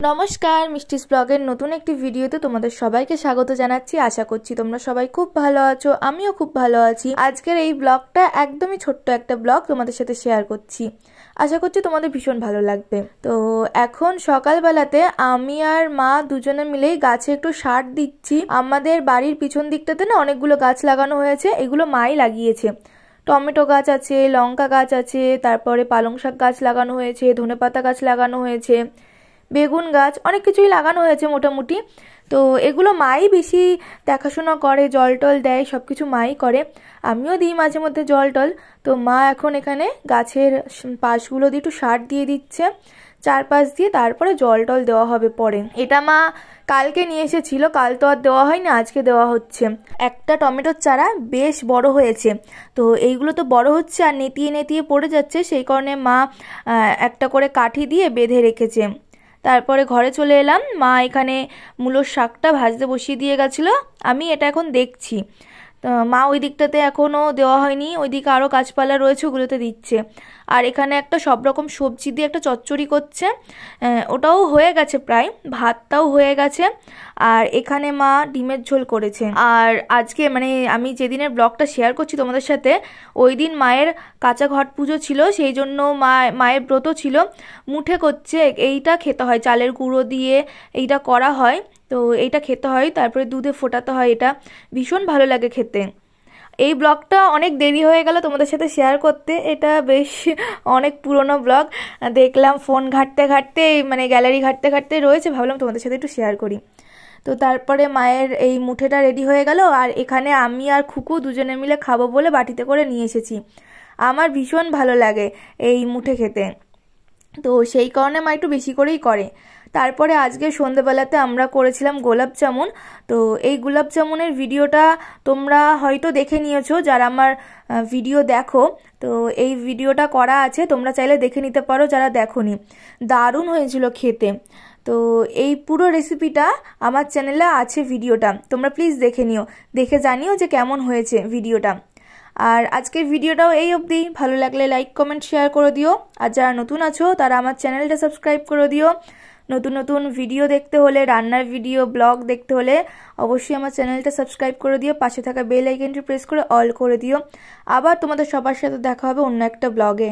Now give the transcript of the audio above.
নমস্কার, মিষ্টিস ব্লগের নতুন একটি ভিডিওতে তোমাদের সবাইকে স্বাগত জানাচ্ছি। আশা করছি তোমরা সবাই খুব ভালো আছো, আমিও খুব ভালো আছি। আজকের এই ব্লগটা একদমই ছোট্ট একটা ব্লগ তোমাদের সাথে শেয়ার করছি। আশা করছি তোমাদের ভীষণ ভালো লাগবে। তো এখন সকালবেলাতে আমি আর মা দুজনে মিলেই গাছে একটু সার দিচ্ছি। আমাদের বাড়ির পিছন দিকটাতে না অনেকগুলো গাছ লাগানো হয়েছে, এগুলো মাই লাগিয়েছে। টমেটো গাছ আছে, লঙ্কা গাছ আছে, তারপরে পালং শাক গাছ লাগানো হয়েছে, ধনেপাতা গাছ লাগানো হয়েছে, বেগুন গাছ, অনেক কিছুই লাগানো হয়েছে মোটামুটি। তো এগুলো মাই বেশি দেখাশোনা করে, জল টল দেয়, সব কিছু মাই করে, আমিও দিই মাঝে মধ্যে জল টল। তো মা এখন এখানে গাছের পাশগুলো দিয়ে একটু সার দিয়ে দিচ্ছে চারপাশ দিয়ে, তারপরে জল টল দেওয়া হবে পরে। এটা মা কালকে নিয়ে এসেছিল, কাল তো আর দেওয়া হয়নি, আজকে দেওয়া হচ্ছে। একটা টমেটোর চারা বেশ বড় হয়েছে, তো এইগুলো তো বড় হচ্ছে আর নেতিয়ে নেতিয়ে পড়ে যাচ্ছে, সেই কারণে মা একটা করে কাঠি দিয়ে বেঁধে রেখেছে। তারপরে ঘরে চলে এলাম, মা এখানে মূলোর শাকটা ভাজতে বসিয়ে দিয়ে গেছিলো, আমি এটা এখন দেখছি। মা ওই দিকটাতে এখনও দেওয়া হয়নি, ওইদিকে আরও গাছপালা রয়েছে, ওগুলোতে দিচ্ছে। আর এখানে একটা সব রকম সবজি দিয়ে একটা চচ্চড়ি করছে, ওটাও হয়ে গেছে প্রায়, ভাতটাও হয়ে গেছে। আর এখানে মা ডিমের ঝোল করেছে। আর আজকে মানে আমি যেদিনের ব্লগটা শেয়ার করছি তোমাদের সাথে, ওই দিন মায়ের কাঁচা ঘট পুজো ছিল, সেই জন্য মায়ের ব্রত ছিল, মুঠে করছে। এইটা খেতে হয়, চালের গুঁড়ো দিয়ে এইটা করা হয়, তো এইটা খেতে হয়, তারপরে দুধে ফোটাতে হয়, এটা ভীষণ ভালো লাগে খেতে। এই ব্লগটা অনেক দেরি হয়ে গেল তোমাদের সাথে শেয়ার করতে, এটা বেশ অনেক পুরনো ব্লগ। দেখলাম ফোন ঘাঁটতে ঘাঁটতে, মানে গ্যালারি ঘাঁটতে ঘাঁটতে রয়েছে, ভাবলাম তোমাদের সাথে একটু শেয়ার করি। তো তারপরে মায়ের এই মুঠেটা রেডি হয়ে গেল, আর এখানে আমি আর খুকু দুজনে মিলে খাবো বলে বাটিতে করে নিয়ে এসেছি। আমার ভীষণ ভালো লাগে এই মুঠে খেতে, তো সেই কারণে মা একটু বেশি করেই করে। তারপরে আজকে সন্ধ্যেবেলাতে আমরা করেছিলাম গোলাপ জামুন। তো এই গোলাপ জামুনের ভিডিওটা তোমরা হয়তো দেখে নিয়েছো যারা আমার ভিডিও দেখো, তো এই ভিডিওটা করা আছে, তোমরা চাইলে দেখে নিতে পারো যারা দেখোনি। দারুণ হয়েছিল খেতে। তো এই পুরো রেসিপিটা আমার চ্যানেলে আছে, ভিডিওটা তোমরা প্লিজ দেখে নিও, দেখে জানিও যে কেমন হয়েছে ভিডিওটা। আর আজকের ভিডিওটাও এই অবধি, ভালো লাগলে লাইক কমেন্ট শেয়ার করে দিও। আর যারা নতুন আছো তারা আমার চ্যানেলটা সাবস্ক্রাইব করে দিও। নতুন নতুন ভিডিও দেখতে হলে, রান্নার ভিডিও, ব্লগ দেখতে হলে অবশ্যই আমার চ্যানেলটা সাবস্ক্রাইব করে দিও, পাশে থাকা বেল আইকনটি প্রেস করে অল করে দিও। আবার তোমাদের সবার সাথে দেখা হবে অন্য একটা ব্লগে।